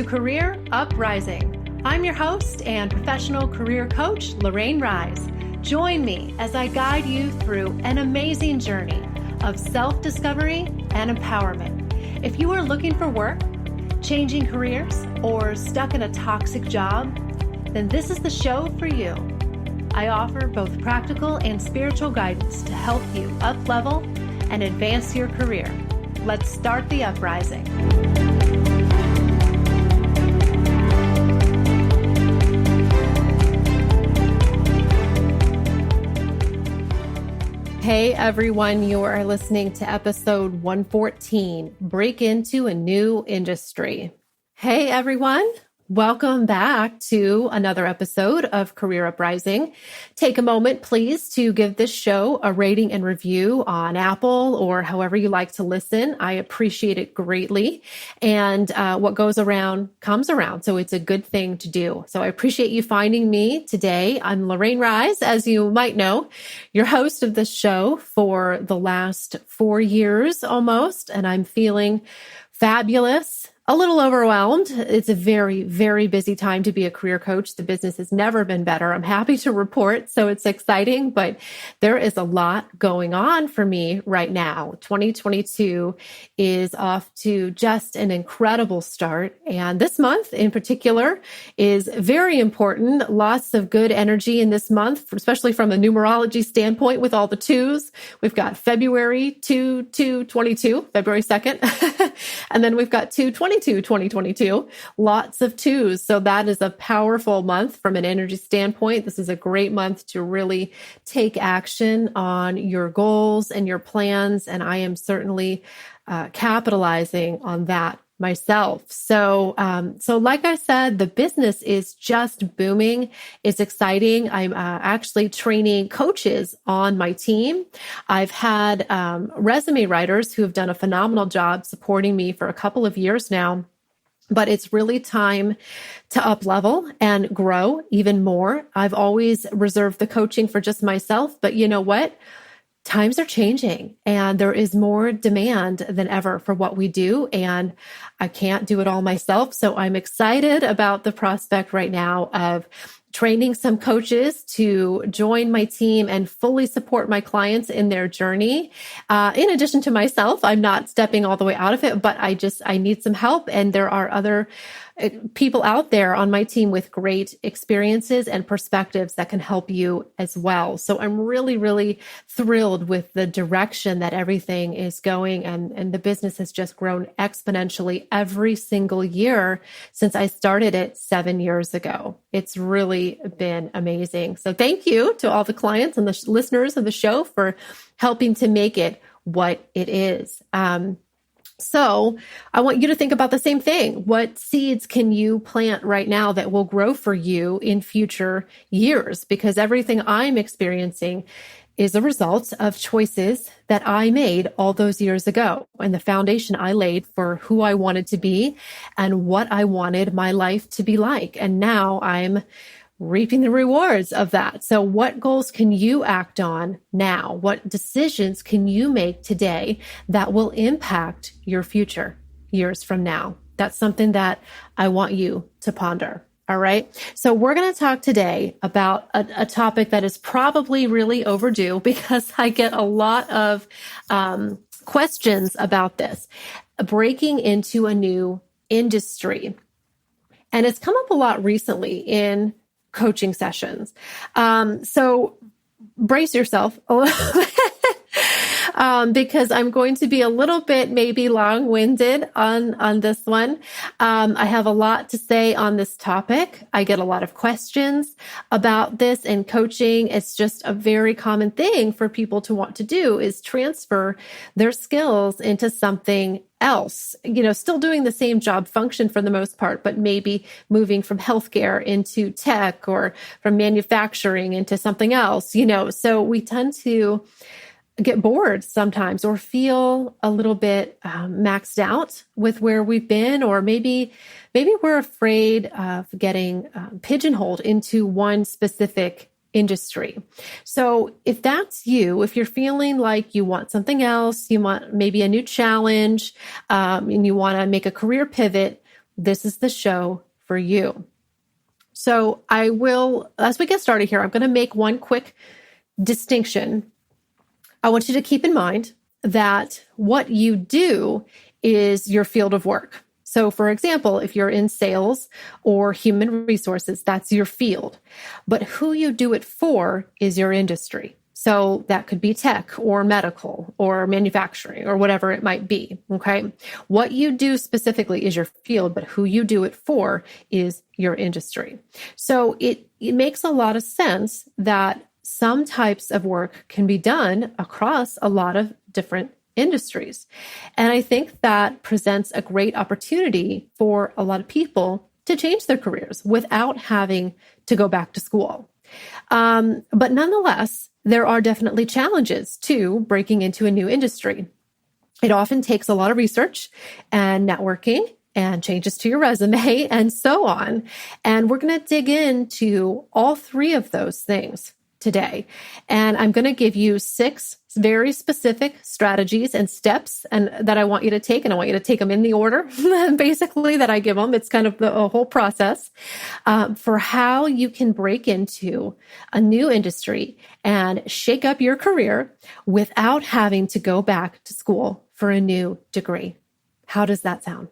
Career Uprising. I'm your host and professional career coach, Lorraine Rise. Join me as I guide you through an amazing journey of self-discovery and empowerment. If you are looking for work, changing careers, or stuck in a toxic job, then this is the show for you. I offer both practical and spiritual guidance to help you up-level and advance your career. Let's start the uprising. Hey everyone, you are listening to episode 114, Break into a New Industry. Hey everyone, welcome back to another episode of Career Uprising. Take a moment, please, to give this show a rating and review on Apple or however you like to listen. I appreciate it greatly. And what goes around comes around. So it's a good thing to do. So I appreciate you finding me today. I'm Lorraine Rise, as you might know, your host of this show for the last 4 years almost. And I'm feeling fabulous. A little overwhelmed. It's a very, very busy time to be a career coach. The business has never been better. I'm happy to report. So it's exciting, but there is a lot going on for me right now. 2022 is off to just an incredible start. And this month in particular is very important. Lots of good energy in this month, especially from a numerology standpoint with all the twos. We've got February 2/22, February 2nd. And then we've got 2022, lots of twos. So that is a powerful month from an energy standpoint. This is a great month to really take action on your goals and your plans. And I am certainly capitalizing on that myself. So like I said, the business is just booming. It's exciting. I'm actually training coaches on my team. I've had resume writers who have done a phenomenal job supporting me for a couple of years now. But it's really time to up level and grow even more. I've always reserved the coaching for just myself, but you know what? Times are changing and there is more demand than ever for what we do. And I can't do it all myself. So I'm excited about the prospect right now of training some coaches to join my team and fully support my clients in their journey. In addition to myself, I'm not stepping all the way out of it, but I need some help. And there are other people out there on my team with great experiences and perspectives that can help you as well. So I'm really, really thrilled with the direction that everything is going. And the business has just grown exponentially every single year since I started it 7 years ago. It's really been amazing. So thank you to all the clients and the listeners of the show for helping to make it what it is. So I want you to think about the same thing. What seeds can you plant right now that will grow for you in future years? Because everything I'm experiencing is a result of choices that I made all those years ago and the foundation I laid for who I wanted to be and what I wanted my life to be like. And now I'm reaping the rewards of that. So what goals can you act on now? What decisions can you make today that will impact your future years from now? That's something that I want you to ponder. All right. So we're going to talk today about a topic that is probably really overdue because I get a lot of questions about this, breaking into a new industry. And it's come up a lot recently in coaching sessions. So brace yourself a little bit. Because I'm going to be a little bit maybe long-winded on this one. I have a lot to say on this topic. I get a lot of questions about this in coaching. It's just a very common thing for people to want to do is transfer their skills into something else, still doing the same job function for the most part, but maybe moving from healthcare into tech or from manufacturing into something else, so we tend to get bored sometimes or feel a little bit maxed out with where we've been, or maybe we're afraid of getting pigeonholed into one specific industry. So if that's you, if you're feeling like you want something else, you want maybe a new challenge, and you want to make a career pivot, this is the show for you. So I will, as we get started here, I'm going to make one quick distinction. I want you to keep in mind that what you do is your field of work. So for example, if you're in sales or human resources, that's your field. But who you do it for is your industry. So that could be tech or medical or manufacturing or whatever it might be, okay? What you do specifically is your field, but who you do it for is your industry. So it makes a lot of sense that some types of work can be done across a lot of different industries. And I think that presents a great opportunity for a lot of people to change their careers without having to go back to school. But nonetheless, there are definitely challenges to breaking into a new industry. It often takes a lot of research and networking and changes to your resume and so on. And we're going to dig into all three of those things today. And I'm going to give you 6 very specific strategies and steps and that I want you to take, and I want you to take them in the order, basically, that I give them. It's kind of a whole process for how you can break into a new industry and shake up your career without having to go back to school for a new degree. How does that sound?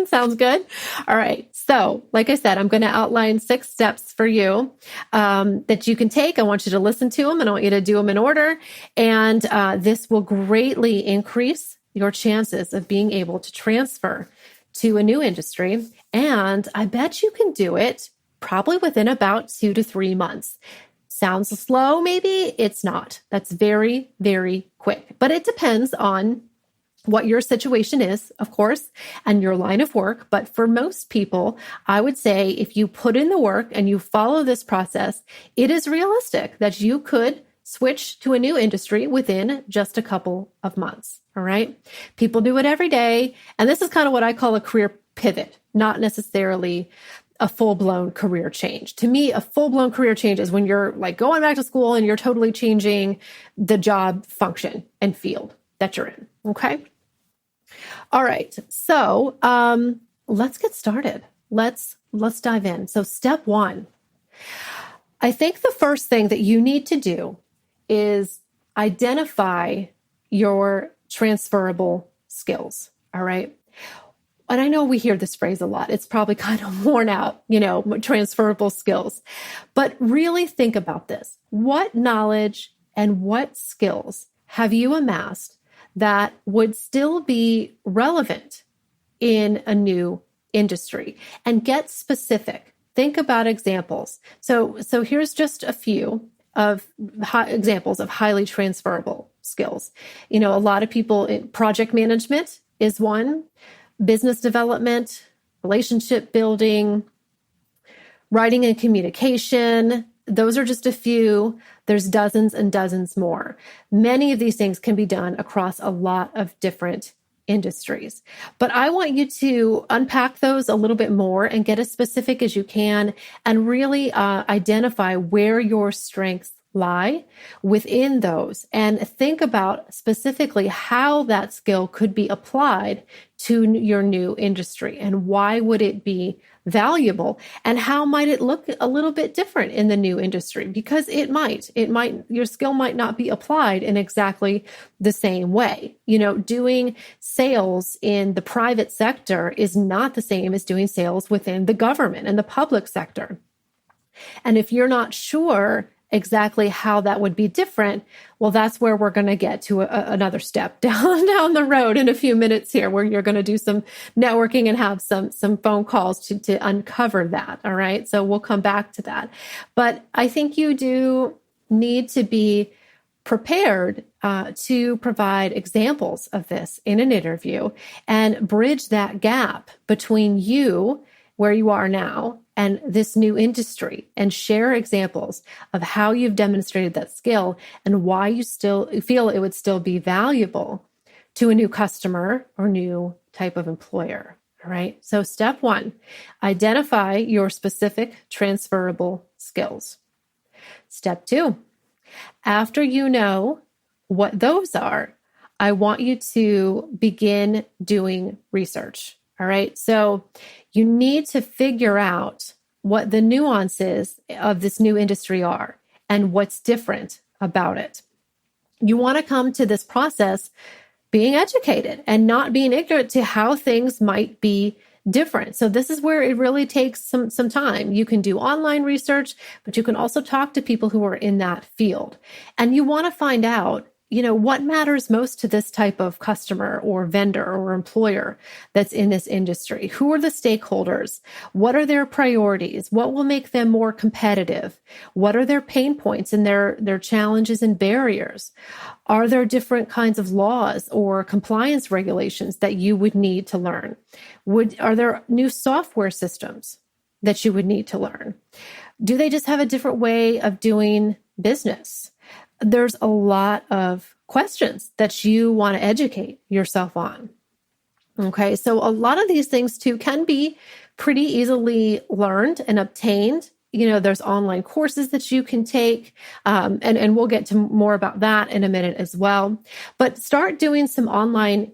Sounds good? All right. So, like I said, I'm going to outline 6 steps for you that you can take. I want you to listen to them and I want you to do them in order. And this will greatly increase your chances of being able to transfer to a new industry. And I bet you can do it probably within about 2 to 3 months. Sounds slow, maybe? It's not. That's very, very quick. But it depends on what your situation is, of course, and your line of work. But for most people, I would say if you put in the work and you follow this process, it is realistic that you could switch to a new industry within just a couple of months. All right. People do it every day. And this is kind of what I call a career pivot, not necessarily a full-blown career change. To me, a full-blown career change is when you're like going back to school and you're totally changing the job function and field that you're in. Okay. All right. So let's get started. Let's dive in. So step 1, I think the first thing that you need to do is identify your transferable skills. All right. And I know we hear this phrase a lot. It's probably kind of worn out, transferable skills. But really think about this. What knowledge and what skills have you amassed that would still be relevant in a new industry? And get specific. Think about examples. So here's just a few of examples of highly transferable skills. A lot of people in project management is one, business development, relationship building, writing and communication. Those are just a few. There's dozens and dozens more. Many of these things can be done across a lot of different industries. But I want you to unpack those a little bit more and get as specific as you can and really identify where your strengths lie within those and think about specifically how that skill could be applied to your new industry and why would it be valuable and how might it look a little bit different in the new industry, because it might, your skill might not be applied in exactly the same way. Doing sales in the private sector is not the same as doing sales within the government and the public sector. And if you're not sure exactly how that would be different, well, that's where we're going to get to another step down the road in a few minutes here, where you're going to do some networking and have some phone calls to uncover that. All right. So we'll come back to that. But I think you do need to be prepared to provide examples of this in an interview and bridge that gap between you, where you are now, and this new industry, and share examples of how you've demonstrated that skill and why you still feel it would still be valuable to a new customer or new type of employer. All right. So step 1, identify your specific transferable skills. Step 2, after you know what those are, I want you to begin doing research. All right. So you need to figure out what the nuances of this new industry are and what's different about it. You want to come to this process being educated and not being ignorant to how things might be different. So this is where it really takes some time. You can do online research, but you can also talk to people who are in that field. And you want to find out, what matters most to this type of customer or vendor or employer that's in this industry? Who are the stakeholders? What are their priorities? What will make them more competitive? What are their pain points and their challenges and barriers? Are there different kinds of laws or compliance regulations that you would need to learn? Are there new software systems that you would need to learn? Do they just have a different way of doing business? There's a lot of questions that you want to educate yourself on. Okay, so a lot of these things too can be pretty easily learned and obtained. There's online courses that you can take, and we'll get to more about that in a minute as well. But start doing some online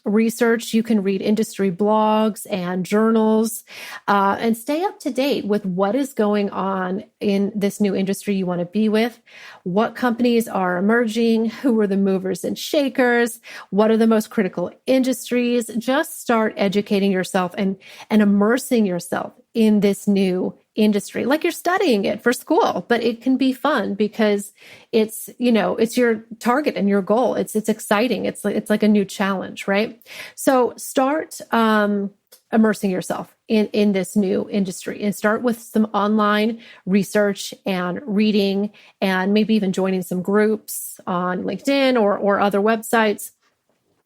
research. You can read industry blogs and journals, and stay up to date with what is going on in this new industry you want to be with. What companies are emerging? Who are the movers and shakers? What are the most critical industries? Just start educating yourself and immersing yourself in this new industry, like you're studying it for school, but it can be fun because it's your target and your goal. It's exciting. It's like a new challenge, right? So start immersing yourself in this new industry and start with some online research and reading and maybe even joining some groups on LinkedIn or other websites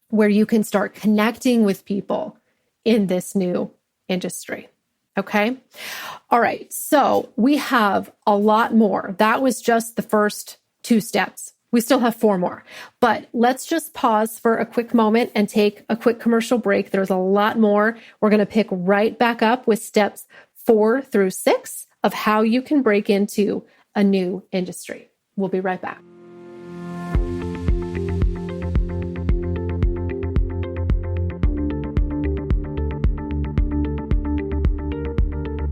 where you can start connecting with people in this new industry. Okay. All right. So we have a lot more. That was just the first 2 steps. We still have 4 more, but let's just pause for a quick moment and take a quick commercial break. There's a lot more. We're going to pick right back up with steps 4 through 6 of how you can break into a new industry. We'll be right back.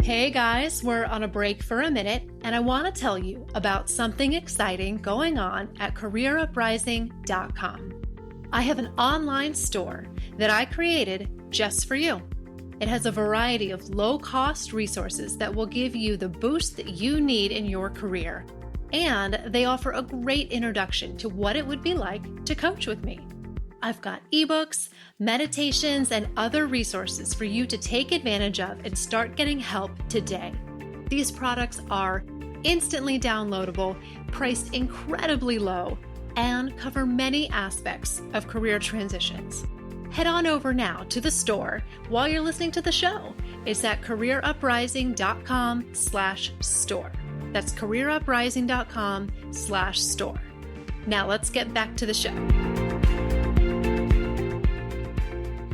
Hey guys, we're on a break for a minute, and I want to tell you about something exciting going on at careeruprising.com. I have an online store that I created just for you. It has a variety of low-cost resources that will give you the boost that you need in your career, and they offer a great introduction to what it would be like to coach with me. I've got ebooks, meditations, and other resources for you to take advantage of and start getting help today. These products are instantly downloadable, priced incredibly low, and cover many aspects of career transitions. Head on over now to the store while you're listening to the show. It's at careeruprising.com/store. That's careeruprising.com/store. Now let's get back to the show.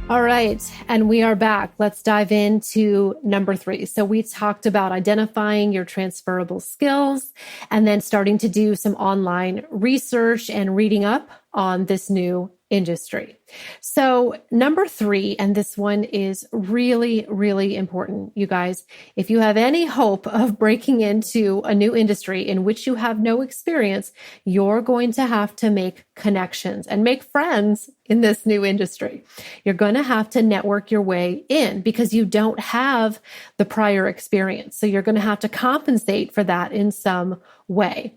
All right, and we are back. Let's dive into number 3. So we talked about identifying your transferable skills and then starting to do some online research and reading up on this new industry. So number 3, and this one is really, really important, you guys. If you have any hope of breaking into a new industry in which you have no experience, you're going to have to make connections and make friends in this new industry. You're going to have to network your way in because you don't have the prior experience. So you're going to have to compensate for that in some way.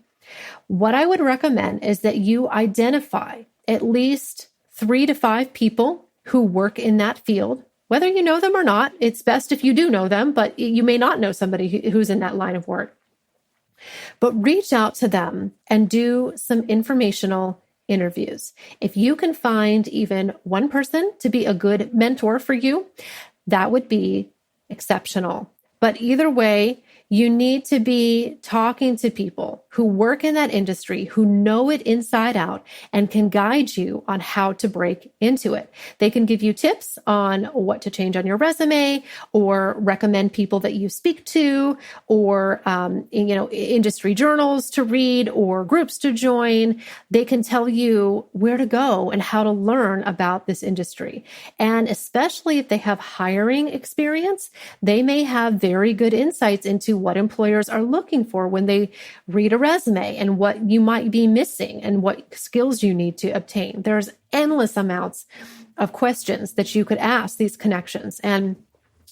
What I would recommend is that you identify at least 3 to 5 people who work in that field, whether you know them or not. It's best if you do know them, but you may not know somebody who's in that line of work. But reach out to them and do some informational interviews. If you can find even one person to be a good mentor for you, that would be exceptional. But either way, You need to be talking to people who work in that industry, who know it inside out, and can guide you on how to break into it. They can give you tips on what to change on your resume, or recommend people that you speak to, or industry journals to read, or groups to join. They can tell you where to go and how to learn about this industry. And especially if they have hiring experience, they may have very good insights into what employers are looking for when they read a resume, and what you might be missing and what skills you need to obtain. There's endless amounts of questions that you could ask these connections. And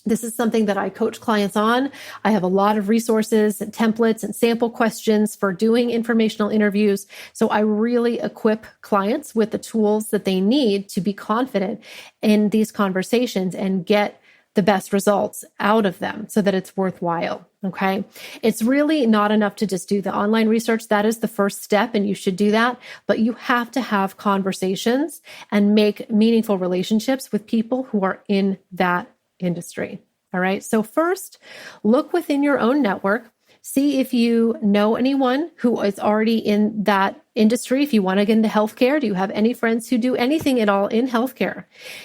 this is something that I coach clients on. I have a lot of resources and templates and sample questions for doing informational interviews. So I really equip clients with the tools that they need to be confident in these conversations and get the best results out of them so that it's worthwhile. Okay. It's really not enough to just do the online research. That is the first step, and you should do that. But you have to have conversations and make meaningful relationships with people who are in that industry. All right. So first, look within your own network. See if you know anyone who is already in that industry. If you want to get into healthcare, do you have any friends who do anything at all in healthcare?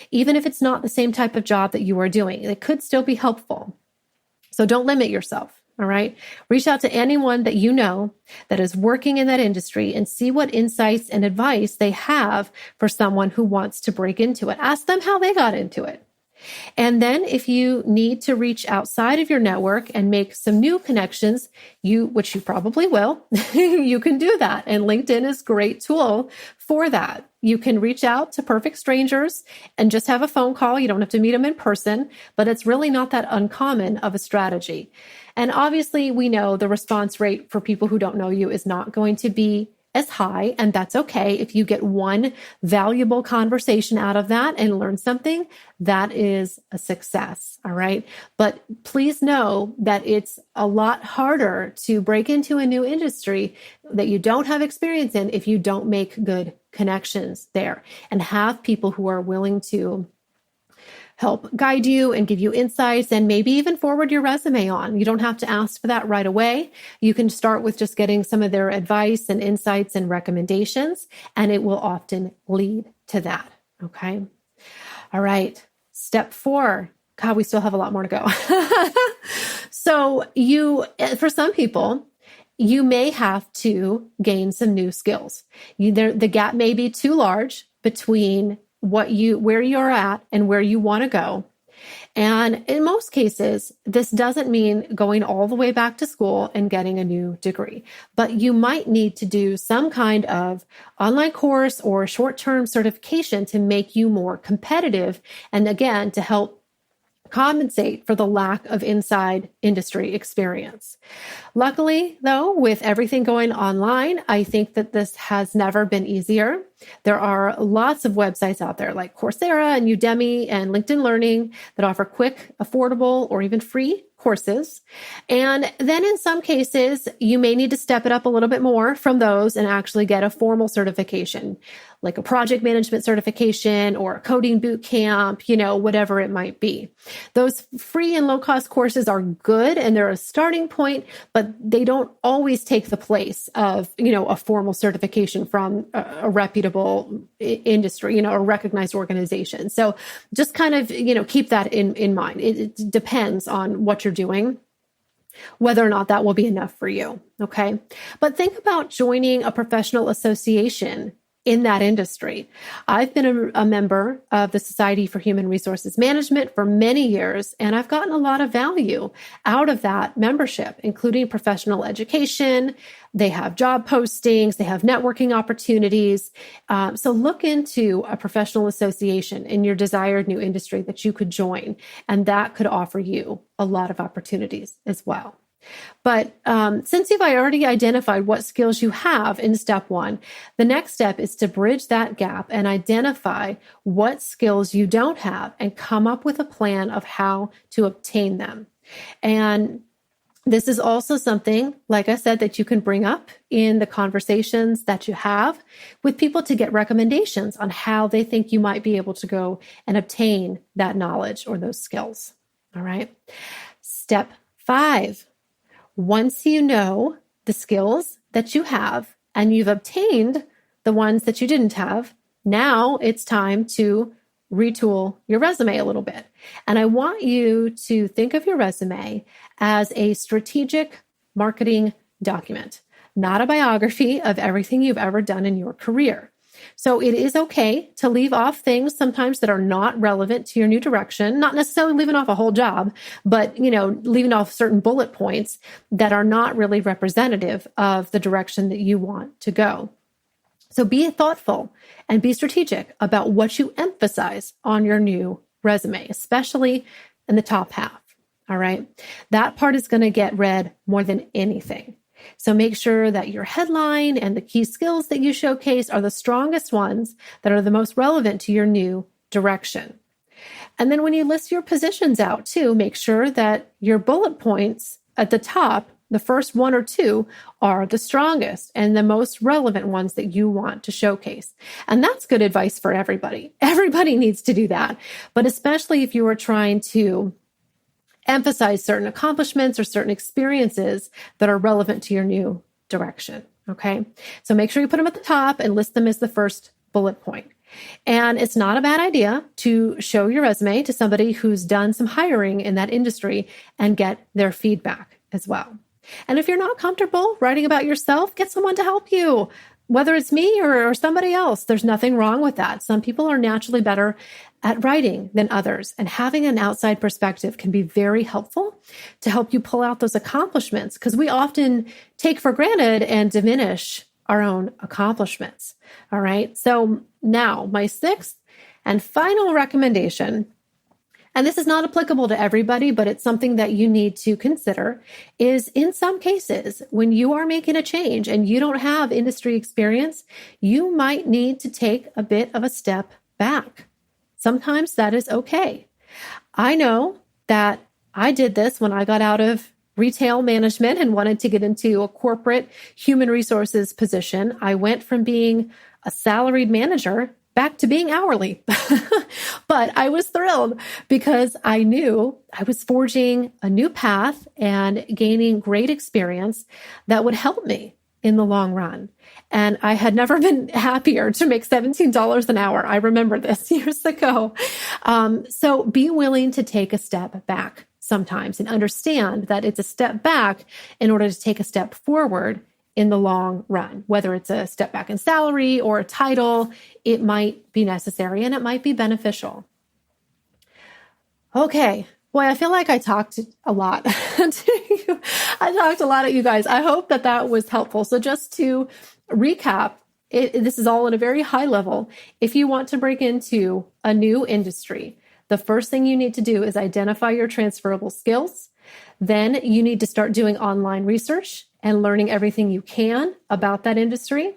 Even if it's not the same type of job that you are doing, it could still be helpful. So don't limit yourself. All right. Reach out to anyone that you know that is working in that industry and see what insights and advice they have for someone who wants to break into it. Ask them how they got into it. And then if you need to reach outside of your network and make some new connections, which you probably will, you can do that. And LinkedIn is a great tool for that. You can reach out to perfect strangers and just have a phone call. You don't have to meet them in person, but it's really not that uncommon of a strategy. And obviously, we know the response rate for people who don't know you is not going to be as high, and that's okay. If you get one valuable conversation out of that and learn something, that is a success. All right. But please know that it's a lot harder to break into a new industry that you don't have experience in if you don't make good connections there and have people who are willing to help guide you and give you insights, and maybe even forward your resume on. You don't have to ask for that right away. You can start with just getting some of their advice and insights and recommendations, and it will often lead to that. Okay. All right. Step 4. God, we still have a lot more to go. So for some people, you may have to gain some new skills. The gap may be too large between where you're at and where you want to go. And in most cases, this doesn't mean going all the way back to school and getting a new degree, but you might need to do some kind of online course or short-term certification to make you more competitive. And again, to help compensate for the lack of inside industry experience. Luckily, though, with everything going online, I think that this has never been easier. There are lots of websites out there like Coursera and Udemy and LinkedIn Learning that offer quick, affordable, or even free courses. And then in some cases, you may need to step it up a little bit more from those and actually get a formal certification, like a project management certification or a coding boot camp, whatever it might be. Those free and low-cost courses are good and they're a starting point, but they don't always take the place of, a formal certification from a reputable industry, a recognized organization. So just kind of, keep that in mind. It depends on what you're doing, whether or not that will be enough for you. Okay. But think about joining a professional association in that industry. I've been a member of the Society for Human Resources Management for many years, and I've gotten a lot of value out of that membership, including professional education. They have job postings, they have networking opportunities. So look into a professional association in your desired new industry that you could join, and that could offer you a lot of opportunities as well. But since you've already identified what skills you have in step 1, the next step is to bridge that gap and identify what skills you don't have and come up with a plan of how to obtain them. And this is also something, like I said, that you can bring up in the conversations that you have with people to get recommendations on how they think you might be able to go and obtain that knowledge or those skills. All right. Step 5. Once you know the skills that you have and you've obtained the ones that you didn't have, now it's time to retool your resume a little bit. And I want you to think of your resume as a strategic marketing document, not a biography of everything you've ever done in your career. So it is okay to leave off things sometimes that are not relevant to your new direction, not necessarily leaving off a whole job, but, leaving off certain bullet points that are not really representative of the direction that you want to go. So be thoughtful and be strategic about what you emphasize on your new resume, especially in the top half. All right. That part is going to get read more than anything. So make sure that your headline and the key skills that you showcase are the strongest ones that are the most relevant to your new direction. And then when you list your positions out too, make sure that your bullet points at the top, the first one or two, are the strongest and the most relevant ones that you want to showcase. And that's good advice for everybody. Everybody needs to do that. But especially if you are trying to emphasize certain accomplishments or certain experiences that are relevant to your new direction. Okay. So make sure you put them at the top and list them as the first bullet point. And it's not a bad idea to show your resume to somebody who's done some hiring in that industry and get their feedback as well. And if you're not comfortable writing about yourself, get someone to help you. Whether it's me or somebody else, there's nothing wrong with that. Some people are naturally better at writing than others, and having an outside perspective can be very helpful to help you pull out those accomplishments, because we often take for granted and diminish our own accomplishments. All right. So now my sixth and final recommendation, and this is not applicable to everybody, but it's something that you need to consider, is in some cases, when you are making a change and you don't have industry experience, you might need to take a bit of a step back. Sometimes that is okay. I know that I did this when I got out of retail management and wanted to get into a corporate human resources position. I went from being a salaried manager back to being hourly. But I was thrilled because I knew I was forging a new path and gaining great experience that would help me in the long run. And I had never been happier to make $17 an hour. I remember this years ago. So be willing to take a step back sometimes and understand that it's a step back in order to take a step forward in the long run. Whether it's a step back in salary or a title, it might be necessary and it might be beneficial. Okay. Boy, I feel like I talked a lot to you. I talked a lot at you guys. I hope that was helpful. So just to recap, this is all at a very high level. If you want to break into a new industry, the first thing you need to do is identify your transferable skills. Then you need to start doing online research and learning everything you can about that industry.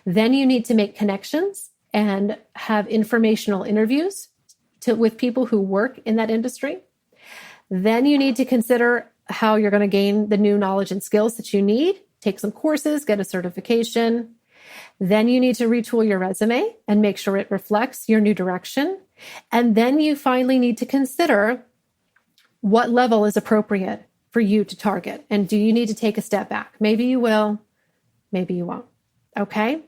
Then you need to make connections and have informational interviews with people who work in that industry. Then you need to consider how you're going to gain the new knowledge and skills that you need, take some courses, get a certification. Then you need to retool your resume and make sure it reflects your new direction. And then you finally need to consider what level is appropriate for you to target. And do you need to take a step back? Maybe you will, maybe you won't. Okay.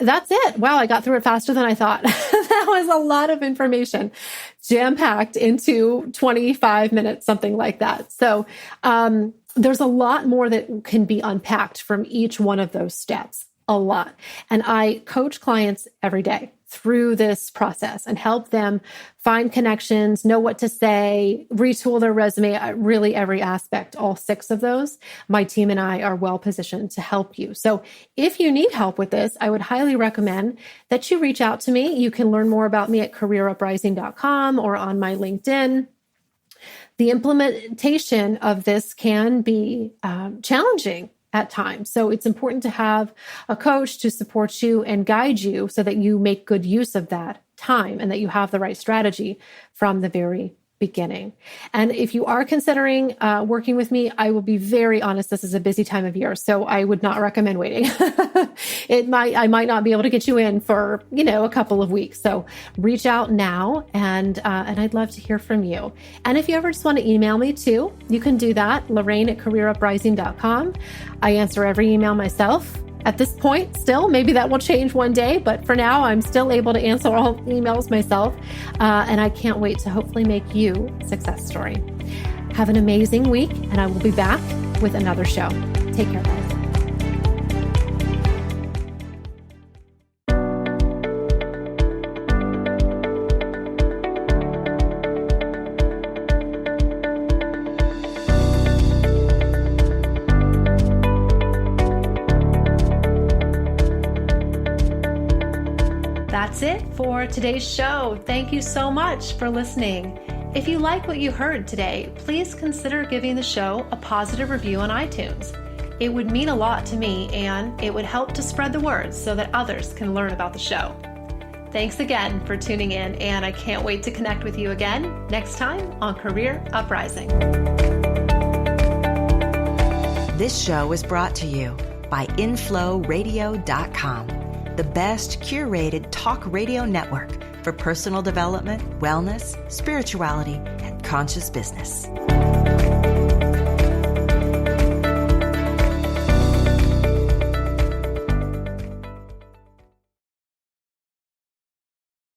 That's it. Wow. I got through it faster than I thought. That was a lot of information jam-packed into 25 minutes, something like that. So, there's a lot more that can be unpacked from each one of those steps, a lot. And I coach clients every day through this process and help them find connections, know what to say, retool their resume, really every aspect, all 6 of those. My team and I are well positioned to help you. So if you need help with this, I would highly recommend that you reach out to me. You can learn more about me at careeruprising.com or on my LinkedIn. The implementation of this can be challenging at times. So it's important to have a coach to support you and guide you so that you make good use of that time and that you have the right strategy from the very beginning. And if you are considering working with me, I will be very honest, this is a busy time of year, so I would not recommend waiting. I might not be able to get you in for, a couple of weeks. So reach out now, and I'd love to hear from you. And if you ever just want to email me too, you can do that, Lorraine@careeruprising.com. I answer every email myself. At this point, still, maybe that will change one day, but for now, I'm still able to answer all emails myself, and I can't wait to hopefully make you a success story. Have an amazing week, and I will be back with another show. Take care, guys. That's it for today's show. Thank you so much for listening. If you like what you heard today, please consider giving the show a positive review on iTunes. It would mean a lot to me, and it would help to spread the word so that others can learn about the show. Thanks again for tuning in, and I can't wait to connect with you again next time on Career Uprising. This show is brought to you by InflowRadio.com, the best curated talk radio network for personal development, wellness, spirituality, and conscious business.